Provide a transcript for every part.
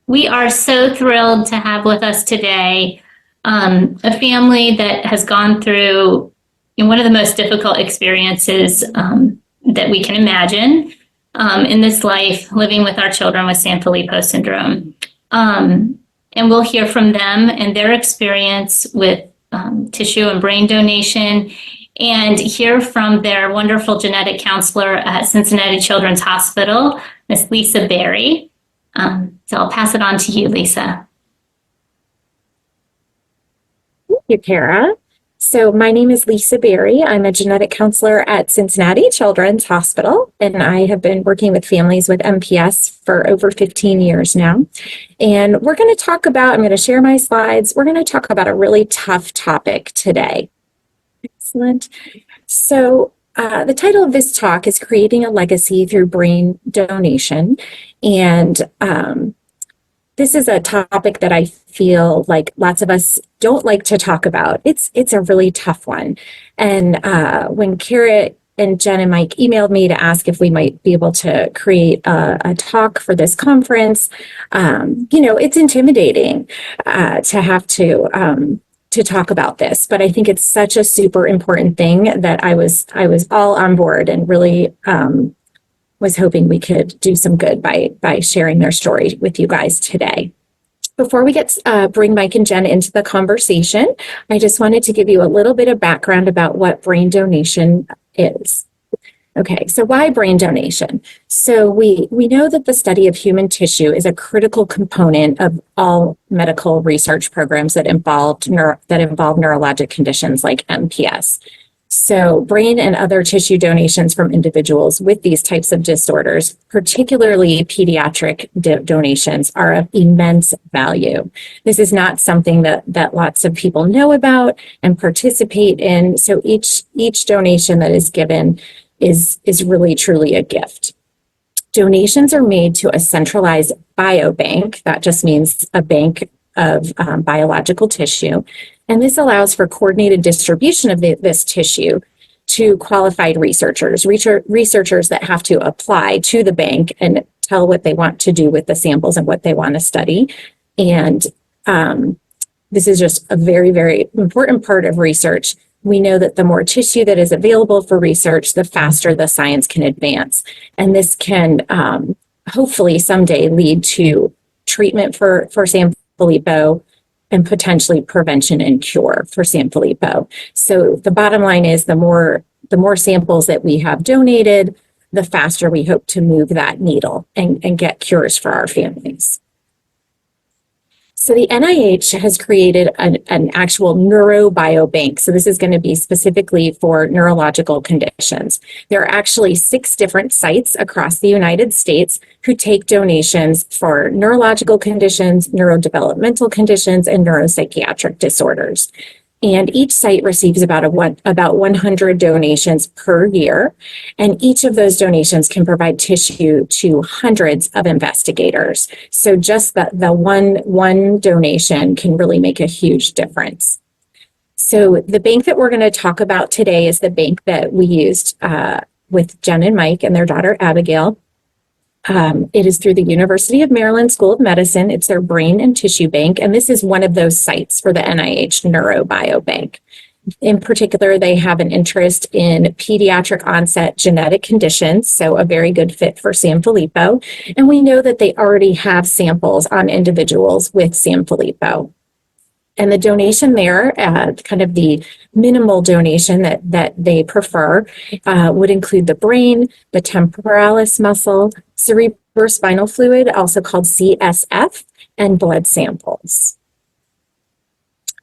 We are so thrilled to have with us today a family that has gone through one of the most difficult experiences that we can imagine in this life, living with our children with Sanfilippo syndrome. And we'll hear from them and their experience with tissue and brain donation, and hear from their wonderful genetic counselor at Cincinnati Children's Hospital, Miss Lisa Berry. So I'll pass it on to you, Lisa. Thank you, Kara. So my name is Lisa Berry. I'm a genetic counselor at Cincinnati Children's Hospital, and I have been working with families with MPS for over 15 years now. And we're going to talk about, I'm going to share my slides. We're going to talk about a really tough topic today. Excellent. So the title of this talk is Creating a Legacy Through Brain Donation. And this is a topic that I feel like lots of us don't like to talk about. It's a really tough one. And when Kara and Jen and Mike emailed me to ask if we might be able to create a talk for this conference, it's intimidating to have to talk about this, but I think it's such a super important thing that I was all on board and really was hoping we could do some good by sharing their story with you guys today. Before we bring Mike and Jen into the conversation, I just wanted to give you a little bit of background about what brain donation is. Okay, so why brain donation? So we know that the study of human tissue is a critical component of all medical research programs that involve neurologic conditions like MPS. So brain and other tissue donations from individuals with these types of disorders, particularly pediatric donations, are of immense value. This is not something that lots of people know about and participate in. So each donation that is given is really truly a gift. Donations are made to a centralized biobank. That just means a bank of biological tissue. And this allows for coordinated distribution of this tissue to qualified researchers that have to apply to the bank and tell what they want to do with the samples and what they want to study. And this is just a very, very important part of research. We know that the more tissue that is available for research, the faster the science can advance. And this can hopefully someday lead to treatment for Sanfilippo and potentially prevention and cure for Sanfilippo. So the bottom line is the more samples that we have donated, the faster we hope to move that needle and get cures for our families. So the NIH has created an actual neurobiobank. So this is going to be specifically for neurological conditions. There are actually 6 different sites across the United States who take donations for neurological conditions, neurodevelopmental conditions, and neuropsychiatric disorders. And each site receives about 100 donations per year. And each of those donations can provide tissue to hundreds of investigators. So just the one donation can really make a huge difference. So the bank that we're going to talk about today is the bank that we used with Jen and Mike and their daughter Abigail. It is through the University of Maryland School of Medicine. It's their brain and tissue bank, and this is one of those sites for the NIH Neurobiobank. In particular, they have an interest in pediatric onset genetic conditions, so a very good fit for Sanfilippo. And we know that they already have samples on individuals with Sanfilippo. And the donation there, kind of the minimal donation that they prefer, would include the brain, the temporalis muscle, cerebrospinal fluid, also called CSF, and blood samples.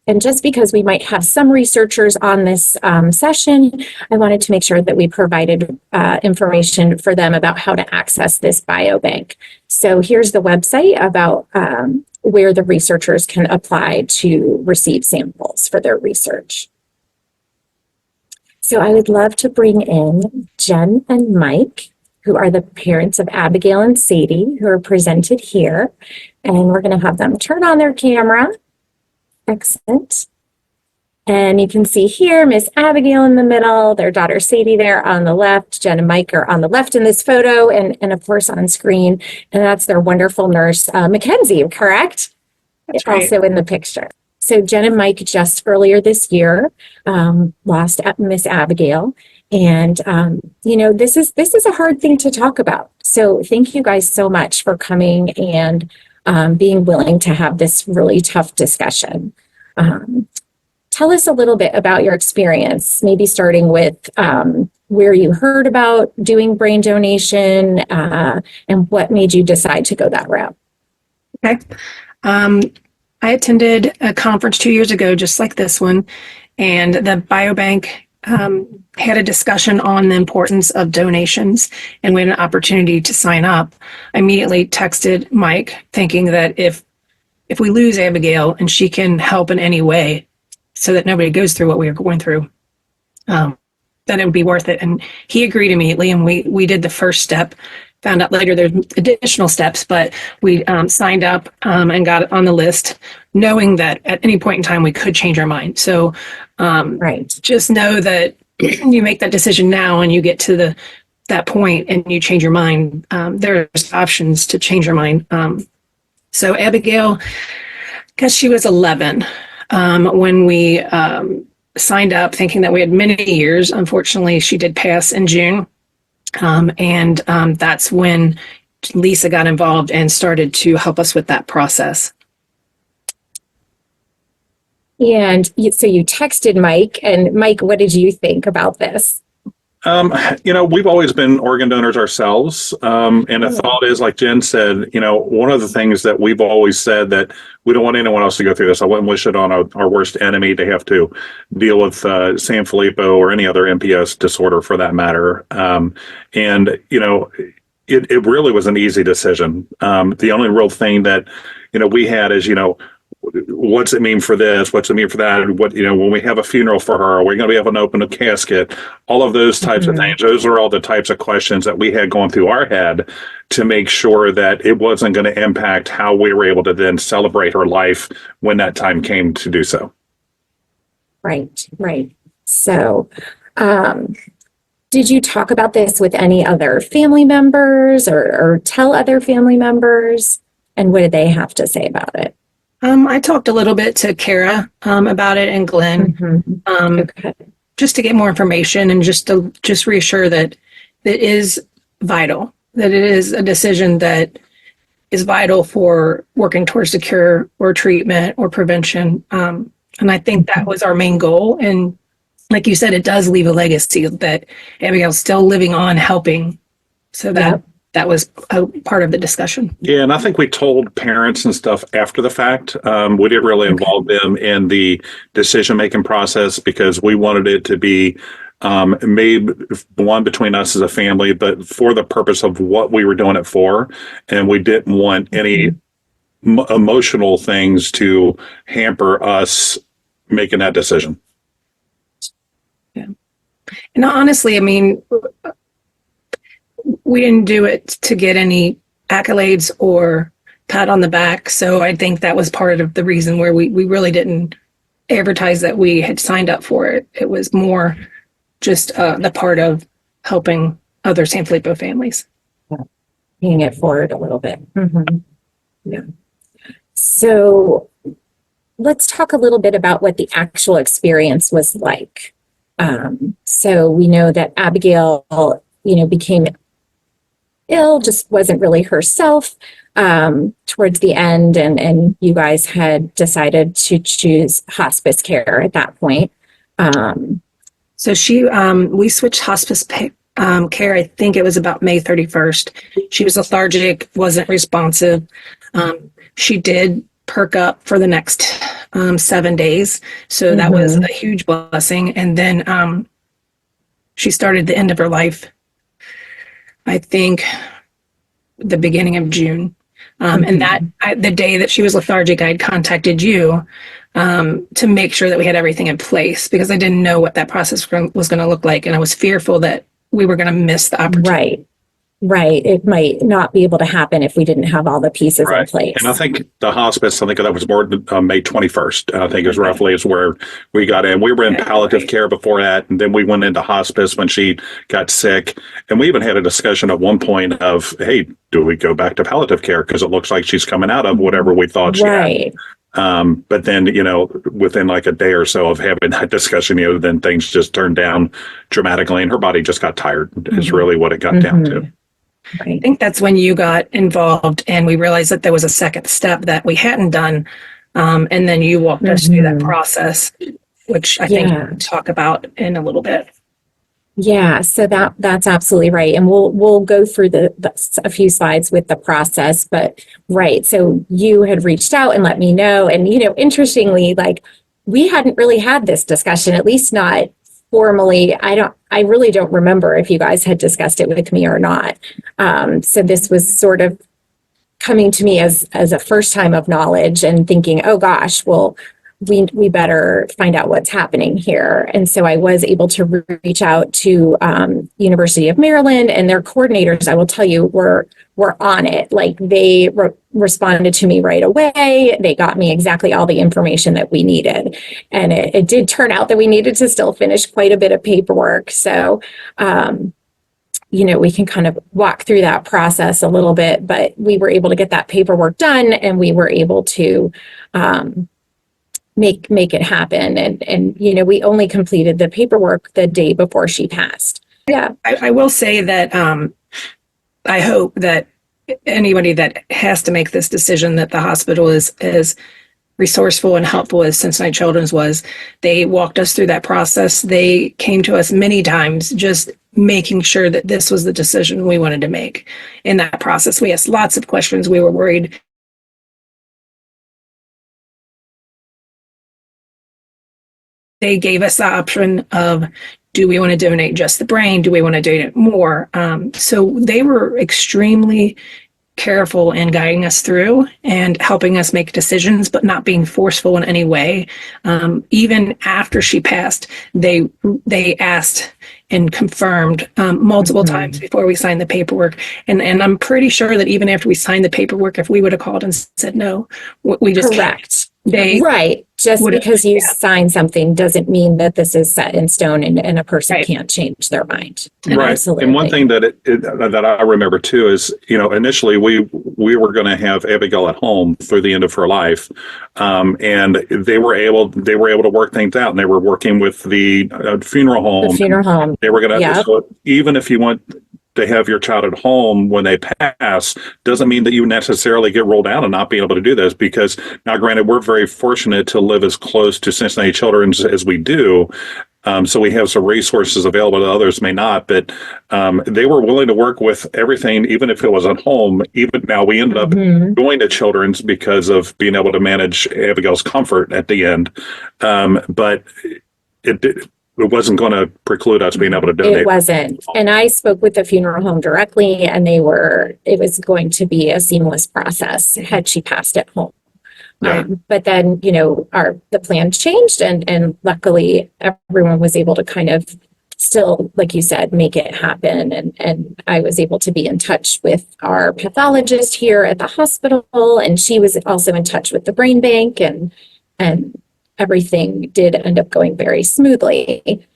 And just because we might have some researchers on this session, I wanted to make sure that we provided information for them about how to access this biobank. So here's the website about where the researchers can apply to receive samples for their research. So I would love to bring in Jen and Mike, who are the parents of Abigail and Sadie, who are presented here. And we're going to have them turn on their camera. Excellent. And you can see here, Miss Abigail in the middle, their daughter Sadie there on the left, Jen and Mike are on the left in this photo, and of course on screen. And that's their wonderful nurse, Mackenzie, correct? That's right. Also in the picture. So Jen and Mike just earlier this year lost Miss Abigail. And, this is a hard thing to talk about. So thank you guys so much for coming and being willing to have this really tough discussion. Tell us a little bit about your experience, maybe starting with where you heard about doing brain donation and what made you decide to go that route. Okay. I attended a conference 2 years ago, just like this one, and the biobank had a discussion on the importance of donations, and we had an opportunity to sign up. I immediately texted Mike, thinking that if we lose Abigail and she can help in any way, so that nobody goes through what we were going through, then it would be worth it. And he agreed immediately, and we did the first step. Found out later there's additional steps, but we signed up and got on the list, knowing that at any point in time we could change our mind. So just know that you make that decision now and you get to that point and you change your mind. There's options to change your mind. So Abigail, I guess she was 11 when we signed up, thinking that we had many years. Unfortunately, she did pass in June. That's when Lisa got involved and started to help us with that process. And so you texted Mike, and Mike, what did you think about this? We've always been organ donors ourselves. And the thought is, like Jen said, one of the things that we've always said that we don't want anyone else to go through this. I wouldn't wish it on our worst enemy to have to deal with Sanfilippo or any other MPS disorder for that matter. It really was an easy decision. The only real thing that, we had is, what's it mean for this? What's it mean for that? What, when we have a funeral for her, are we going to be able to open a casket? All of those types of things. Those are all the types of questions that we had going through our head to make sure that it wasn't going to impact how we were able to then celebrate her life when that time came to do so. Right. So, did you talk about this with any other family members or tell other family members? And what did they have to say about it? I talked a little bit to Kara about it and Glenn, just to get more information and just reassure that it is vital, that it is a decision that is vital for working towards the cure or treatment or prevention. And I think that was our main goal. And like you said, it does leave a legacy that Abigail's still living on, helping. So that was a part of the discussion. Yeah, and I think we told parents and stuff after the fact. We didn't really involve them in the decision-making process because we wanted it to be made one between us as a family, but for the purpose of what we were doing it for. And we didn't want any emotional things to hamper us making that decision. Yeah. And honestly, I mean, we didn't do it to get any accolades or pat on the back. So I think that was part of the reason where we really didn't advertise that we had signed up for it. It was more just the part of helping other Sanfilippo families. Paying it forward a little bit. Yeah. So let's talk a little bit about what the actual experience was like. So we know that Abigail, became ill, just wasn't really herself towards the end, and you guys had decided to choose hospice care at that point. So we switched hospice care. I think it was about May 31st. She was lethargic, wasn't responsive. She did perk up for the next 7 days, so that was a huge blessing. And then she started the end of her life, I think, the beginning of June. And the day that she was lethargic, I had contacted you to make sure that we had everything in place because I didn't know what that process was going to look like. And I was fearful that we were going to miss the opportunity. Right. It might not be able to happen if we didn't have all the pieces in Right. place. And I think the hospice, I think that was more May 21st. I think is roughly is where we got in. We were in palliative care before that. And then we went into hospice when she got sick. And we even had a discussion at one point of, hey, do we go back to palliative care? Because it looks like she's coming out of whatever we thought she had. Right. But then, within like a day or so of having that discussion, then things just turned down dramatically and her body just got tired is really what it got down to. I think that's when you got involved and we realized that there was a second step that we hadn't done. And then you walked us through that process, which I think we'll talk about in a little bit. Yeah, so that's absolutely right. And we'll go through a few slides with the process, but right. So you had reached out and let me know. And, interestingly, like we hadn't really had this discussion, at least not formally. I really don't remember if you guys had discussed it with me or not. So this was sort of coming to me as a first time of knowledge and thinking, oh gosh, well, we better find out what's happening here. And so I was able to reach out to University of Maryland, and their coordinators, I will tell you, were on it. Like they responded to me right away. They got me exactly all the information that we needed. And it did turn out that we needed to still finish quite a bit of paperwork. So, we can kind of walk through that process a little bit, but we were able to get that paperwork done and we were able to make it happen. And we only completed the paperwork the day before she passed. Yeah. I will say that I hope that anybody that has to make this decision, that the hospital is as resourceful and helpful as Cincinnati Children's was. They walked us through that process. They came to us many times just making sure that this was the decision we wanted to make. In that process, we asked lots of questions. We were worried. They gave us the option of, do we want to donate just the brain? Do we want to donate more? So they were extremely careful in guiding us through and helping us make decisions, but not being forceful in any way. Even after she passed, they asked and confirmed multiple times before we signed the paperwork. And I'm pretty sure that even after we signed the paperwork, if we would have called and said no, we just correct. Right. Just because you sign something doesn't mean that this is set in stone and a person can't change their mind. Right. Absolutely. And one thing that that I remember too is, initially we were going to have Abigail at home through the end of her life. And they were able to work things out, and they were working with the funeral home. The funeral home. They were going to, so even if you want to have your child at home when they pass, doesn't mean that you necessarily get rolled out and not be able to do this, because now granted, we're very fortunate to live as close to Cincinnati Children's as we do. So we have some resources available that others may not, but they were willing to work with everything, even if it was at home. Even now, we ended up going to Children's because of being able to manage Abigail's comfort at the end. But it wasn't going to preclude us being able to donate. It wasn't. And I spoke with the funeral home directly, and it was going to be a seamless process had she passed at home. Yeah. But then, the plan changed, and luckily everyone was able to kind of still, like you said, make it happen. And I was able to be in touch with our pathologist here at the hospital, and she was also in touch with the brain bank, and everything did end up going very smoothly.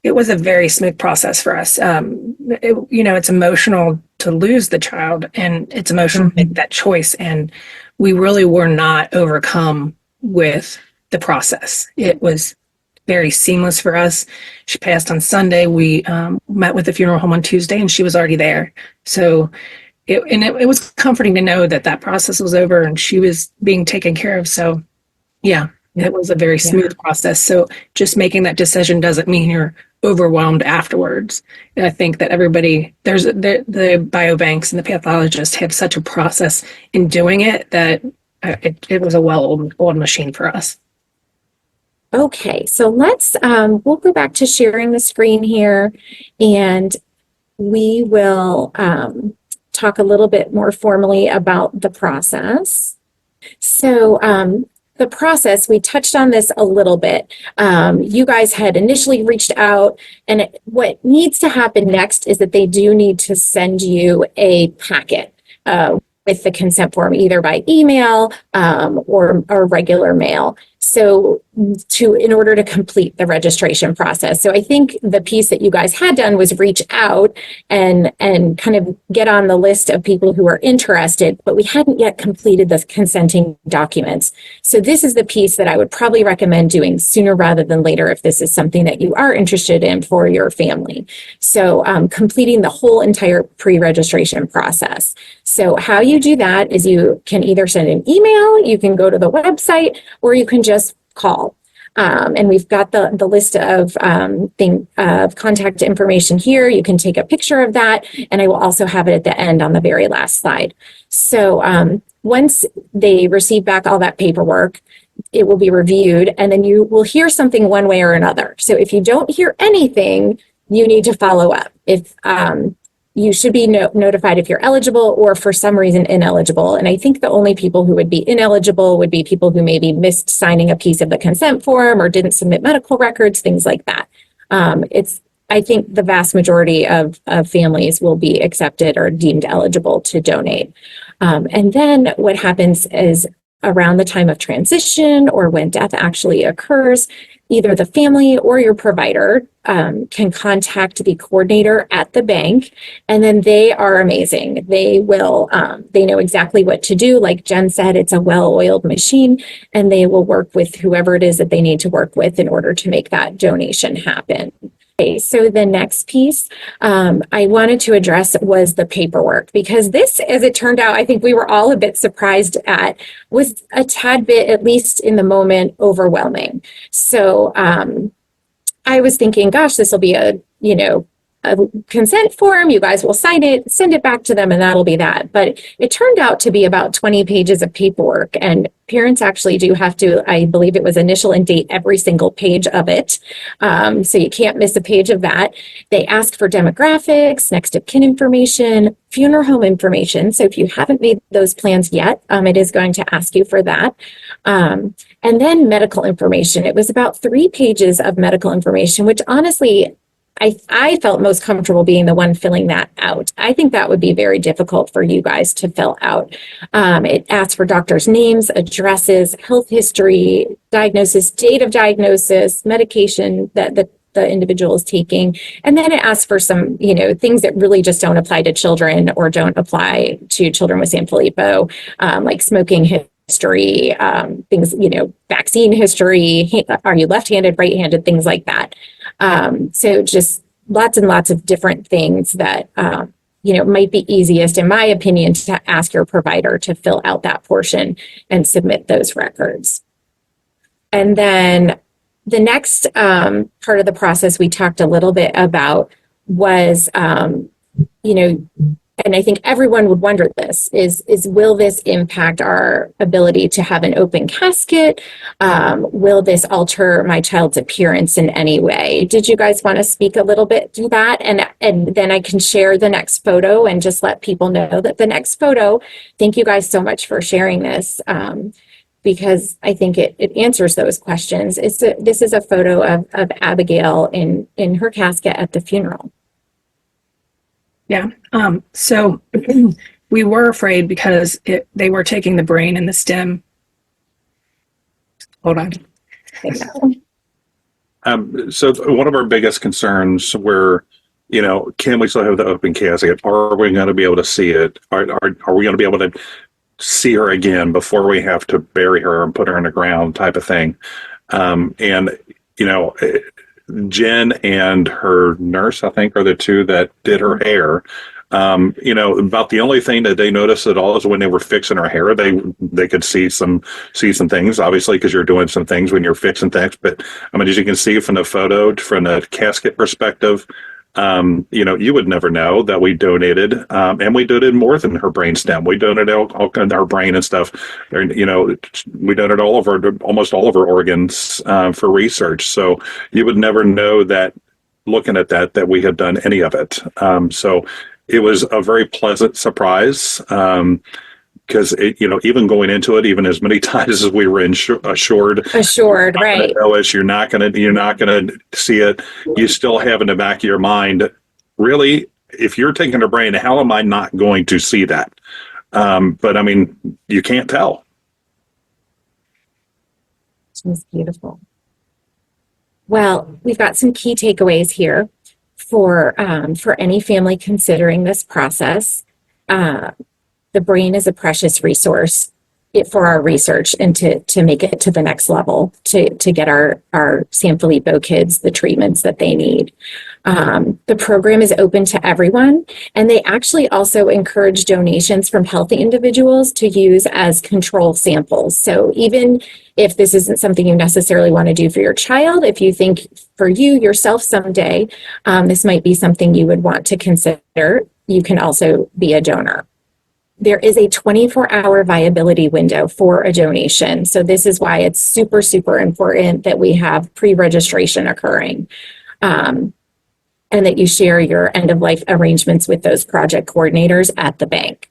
It was a very smooth process for us. It's emotional to lose the child, and it's emotional to make that choice. And we really were not overcome with the process. It was very seamless for us. She passed on Sunday. We met with the funeral home on Tuesday, and she was already there. So it was comforting to know that process was over and she was being taken care of. So yeah. It was a very smooth process. So just making that decision doesn't mean you're overwhelmed afterwards. And I think that everybody, the biobanks and the pathologists have such a process in doing it that it was a well-oiled machine for us. Okay, so let's, we'll go back to sharing the screen here, and we will talk a little bit more formally about the process. So, the process, we touched on this a little bit. You guys had initially reached out, and what needs to happen next is that they do need to send you a packet with the consent form, either by email or regular mail. So in order to complete the registration process. So I think the piece that you guys had done was reach out and kind of get on the list of people who are interested, but we hadn't yet completed the consenting documents. So this is the piece that I would probably recommend doing sooner rather than later if this is something that you are interested in for your family. So completing the whole entire pre-registration process. So how you do that is you can either send an email, you can go to the website, or you can just call. And we've got the list of contact information here. You can take a picture of that, and I will also have it at the end on the very last slide. So once they receive back all that paperwork, it will be reviewed, and then you will hear something one way or another. So if you don't hear anything, you need to follow up. If you should be notified if you're eligible or for some reason ineligible. And I think the only people who would be ineligible would be people who maybe missed signing a piece of the consent form or didn't submit medical records, things like that. I think the vast majority of families will be accepted or deemed eligible to donate. And then what happens is around the time of transition or when death actually occurs, either the family or your provider can contact the coordinator at the bank, and then they are amazing. They will, they know exactly what to do. Like Jen said, it's a well-oiled machine, and they will work with whoever it is that they need to work with in order to make that donation happen. Okay, so the next piece I wanted to address was the paperwork, because this, as it turned out, I think we were all a bit surprised at, was a tad bit, at least in the moment, overwhelming. So I was thinking, gosh, this will be a consent form. You guys will sign it, send it back to them, and that'll be that. But it turned out to be about 20 pages of paperwork, and parents actually do have to, I believe it was initial and date every single page of it. So you can't miss a page of that. They ask for demographics, next of kin information, funeral home information. So if you haven't made those plans yet, it is going to ask you for that. And then medical information. It was about 3 pages of medical information, which honestly, I felt most comfortable being the one filling that out. I think that would be very difficult for you guys to fill out. It asks for doctors' names, addresses, health history, diagnosis, date of diagnosis, medication that the individual is taking. And then it asks for some, things that really just don't apply to children or don't apply to children with Sanfilippo, like smoking history, things, vaccine history, are you left-handed, right-handed, things like that. So just lots and lots of different things that, might be easiest, in my opinion, to ask your provider to fill out that portion and submit those records. And then the next part of the process we talked a little bit about was, and I think everyone would wonder this, is will this impact our ability to have an open casket? Will this alter my child's appearance in any way? Did you guys want to speak a little bit to that? And then I can share the next photo and just let people know that the next photo, thank you guys so much for sharing this, because I think it answers those questions. This is a photo of Abigail in her casket at the funeral. Yeah. So we were afraid because they were taking the brain and the stem. Hold on. So one of our biggest concerns were, can we still have the open casket? Are we going to be able to see it? Are we going to be able to see her again before we have to bury her and put her in the ground, type of thing? Jen and her nurse, I think, are the two that did her hair. About the only thing that they noticed at all is when they were fixing her hair, they could see some things, obviously, because you're doing some things when you're fixing things. But as you can see from the photo, from the casket perspective, you would never know that we donated, and we donated more than her brain stem. We donated all her brain and stuff. We donated almost all of her organs for research. So you would never know that, looking at that we had done any of it. So it was a very pleasant surprise. because even going into it, even as many times as we were assured, Right. you're not gonna see it. You still have in the back of your mind, really, if you're taking a brain, how am I not going to see that? But I mean, you can't tell. It's beautiful. Well, we've got some key takeaways here for any family considering this process. The brain is a precious resource for our research and to make it to the next level, to get our Sanfilippo kids the treatments that they need. The program is open to everyone, and they actually also encourage donations from healthy individuals to use as control samples. So even if this isn't something you necessarily want to do for your child, if you think for you yourself someday, this might be something you would want to consider, you can also be a donor. There is a 24-hour viability window for a donation. So this is why it's super, super important that we have pre-registration occurring. And that you share your end-of-life arrangements with those project coordinators at the bank.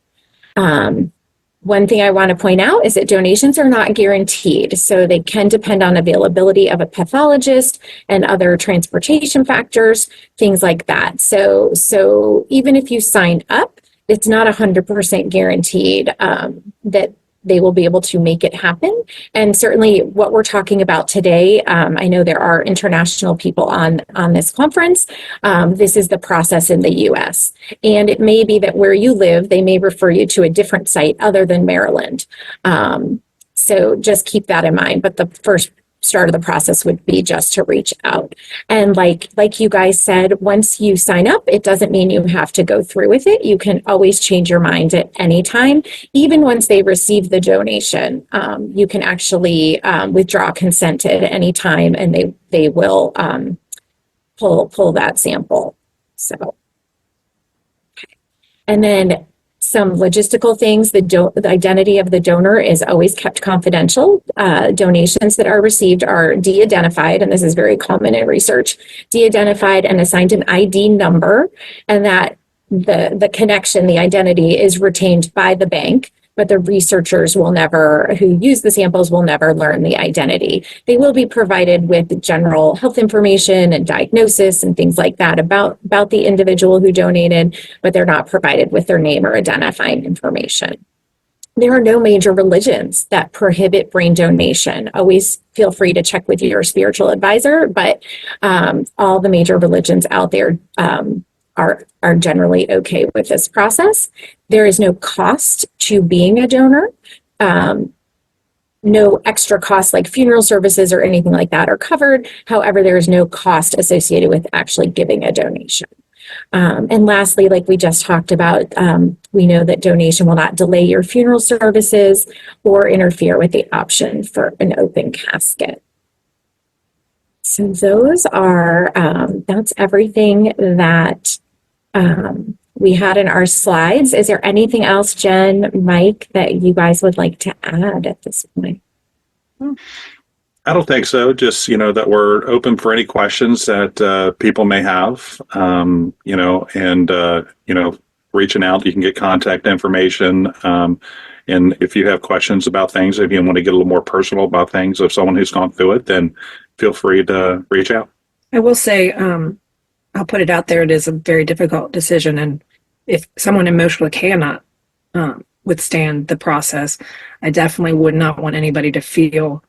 One thing I want to point out is that donations are not guaranteed, so they can depend on availability of a pathologist and other transportation factors, things like that. So even if you sign up, it's not 100% guaranteed that they will be able to make it happen. And certainly what we're talking about today, I know there are international people on this conference. This is the process in the US. And it may be that where you live, they may refer you to a different site other than Maryland. So just keep that in mind. But the first start of the process would be just to reach out. And like you guys said, once you sign up, it doesn't mean you have to go through with it. You can always change your mind at any time. Even once they receive the donation, you can actually withdraw consent at any time, and they will pull that sample. So, and then some logistical things, the identity of the donor is always kept confidential. Donations that are received are de-identified, and this is very common in research, de-identified and assigned an ID number, and that the connection, the identity is retained by the bank, but the researchers who use the samples will never learn the identity. They will be provided with general health information and diagnosis and things like that about the individual who donated, but they're not provided with their name or identifying information. There are no major religions that prohibit brain donation. Always feel free to check with your spiritual advisor, but all the major religions out there are generally okay with this process. There is no cost to being a donor. No extra costs like funeral services or anything like that are covered. However, there is no cost associated with actually giving a donation. And lastly, like we just talked about, we know that donation will not delay your funeral services or interfere with the option for an open casket. So those are, that's everything that we had in our slides. Is there anything else, Jen, Mike, that you guys would like to add at this point? I don't think so. Just, that we're open for any questions that people may have, and, reaching out, you can get contact information. And if you have questions about things, if you want to get a little more personal about things of someone who's gone through it, then feel free to reach out. I will say, I'll put it out there, it is a very difficult decision. And if someone emotionally cannot withstand the process, I definitely would not want anybody to feel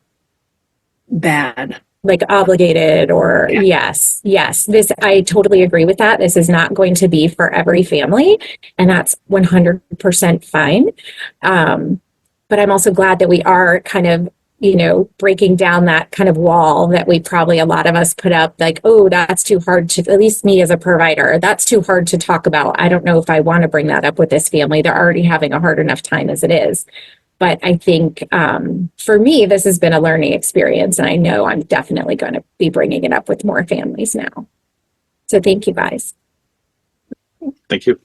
bad. Like obligated or Yeah. Yes. This, I totally agree with that. This is not going to be for every family, and that's 100% fine. But I'm also glad that we are kind of, breaking down that kind of wall that we probably, a lot of us put up, like, oh, that's too hard to, at least me as a provider, that's too hard to talk about. I don't know if I want to bring that up with this family. They're already having a hard enough time as it is. But I think for me, this has been a learning experience, and I know I'm definitely going to be bringing it up with more families now. So thank you, guys. Thank you.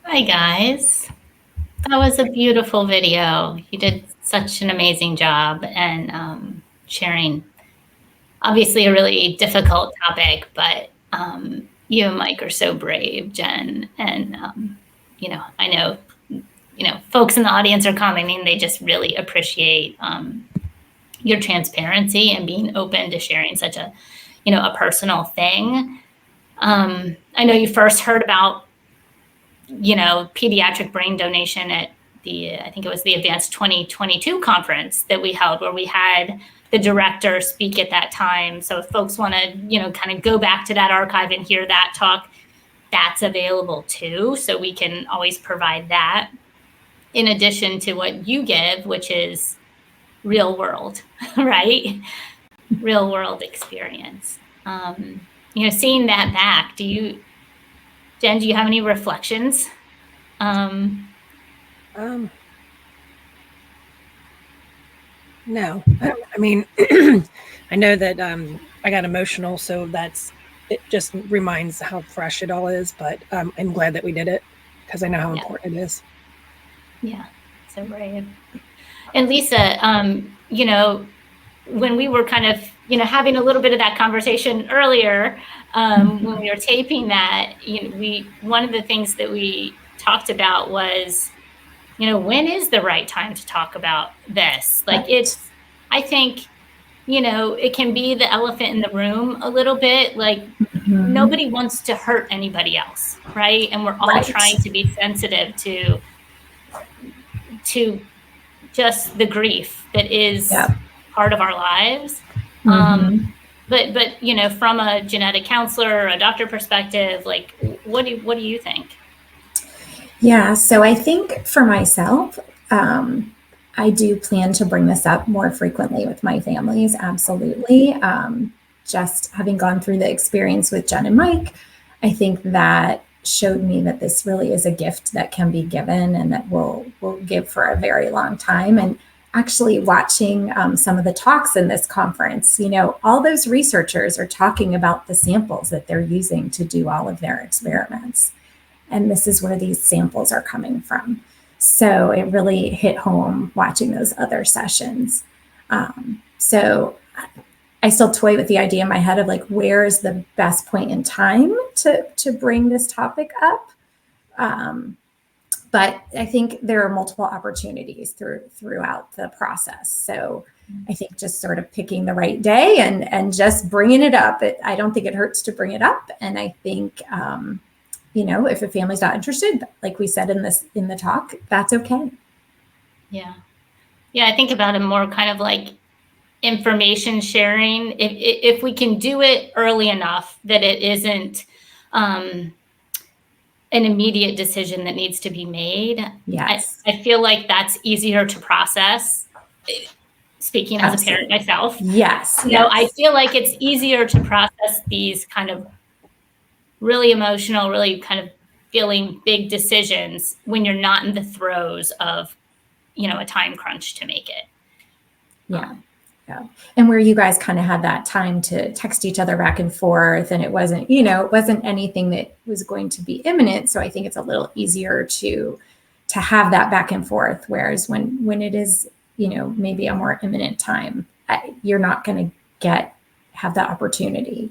Hi, guys. That was a beautiful video. You did such an amazing job and sharing obviously a really difficult topic, but you and Mike are so brave, Jen. And, I know, folks in the audience are commenting, they just really appreciate your transparency and being open to sharing such a personal thing. I know you first heard about, pediatric brain donation at I think it was the Advanced 2022 conference that we held, where we had the director speak at that time. So if folks want to, kind of go back to that archive and hear that talk, that's available too. So we can always provide that in addition to what you give, which is real world, right? Real world experience. Seeing that back, Jen, do you have any reflections? No, I mean, I know that I got emotional, so it just reminds how fresh it all is, but I'm glad that we did it because I know how important it is. Yeah, so brave. And Lisa, when we were kind of, having a little bit of that conversation earlier, when we were taping that, one of the things that we talked about was, when is the right time to talk about this? Like I think, it can be the elephant in the room a little bit, like nobody wants to hurt anybody else, right? And we're all trying to be sensitive to just the grief that is part of our lives. But from a genetic counselor or a doctor perspective, like what do you think? Yeah, so I think for myself, I do plan to bring this up more frequently with my families, absolutely. Just having gone through the experience with Jen and Mike, I think that showed me that this really is a gift that can be given and that we'll give for a very long time. And actually watching some of the talks in this conference, all those researchers are talking about the samples that they're using to do all of their experiments. And this is where these samples are coming from. So it really hit home watching those other sessions. So I still toy with the idea in my head of like, where is the best point in time to bring this topic up? But I think there are multiple opportunities throughout the process. So I think just sort of picking the right day and just bringing it up. I don't think it hurts to bring it up. And I think, if a family's not interested, like we said in the talk, that's okay. Yeah. Yeah. I think about it more kind of like information sharing. If we can do it early enough that it isn't an immediate decision that needs to be made. Yes. I feel like that's easier to process. Speaking as a parent myself. Yes. I feel like it's easier to process these kind of really emotional, really kind of feeling big decisions when you're not in the throes of, a time crunch to make it. Yeah. Yeah. And where you guys kind of had that time to text each other back and forth, and it wasn't anything that was going to be imminent. So I think it's a little easier to have that back and forth. Whereas when it is, maybe a more imminent time, you're not going to have the opportunity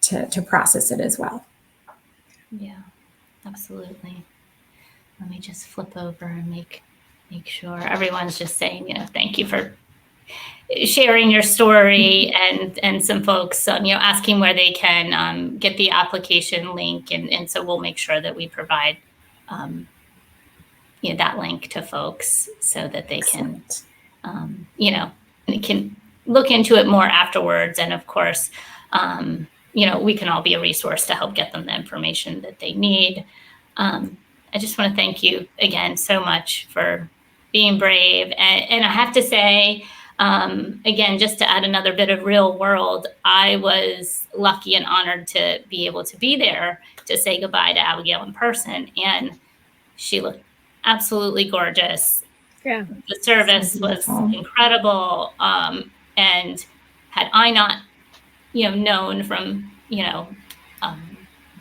to process it as well. Yeah, absolutely. Let me just flip over and make sure everyone's just saying, thank you for sharing your story, and some folks, asking where they can get the application link. And so we'll make sure that we provide, that link to folks so that they can, can look into it more afterwards. And of course, we can all be a resource to help get them the information that they need. I just want to thank you again so much for being brave. And I have to say, again, just to add another bit of real world, I was lucky and honored to be able to be there to say goodbye to Abigail in person. And she looked absolutely gorgeous. Yeah. The service was incredible. And had I not, known from,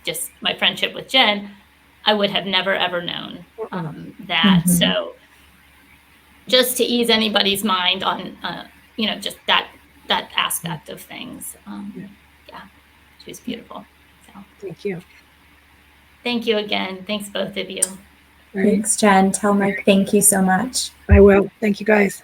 just my friendship with Jen, I would have never, ever known that. Mm-hmm. So just to ease anybody's mind on, just that that aspect of things. Yeah, she was beautiful. So Thank you. thank you again. Thanks both of you. All right. Thanks, Jen. Tell Mike thank you so much. I will. Thank you, guys.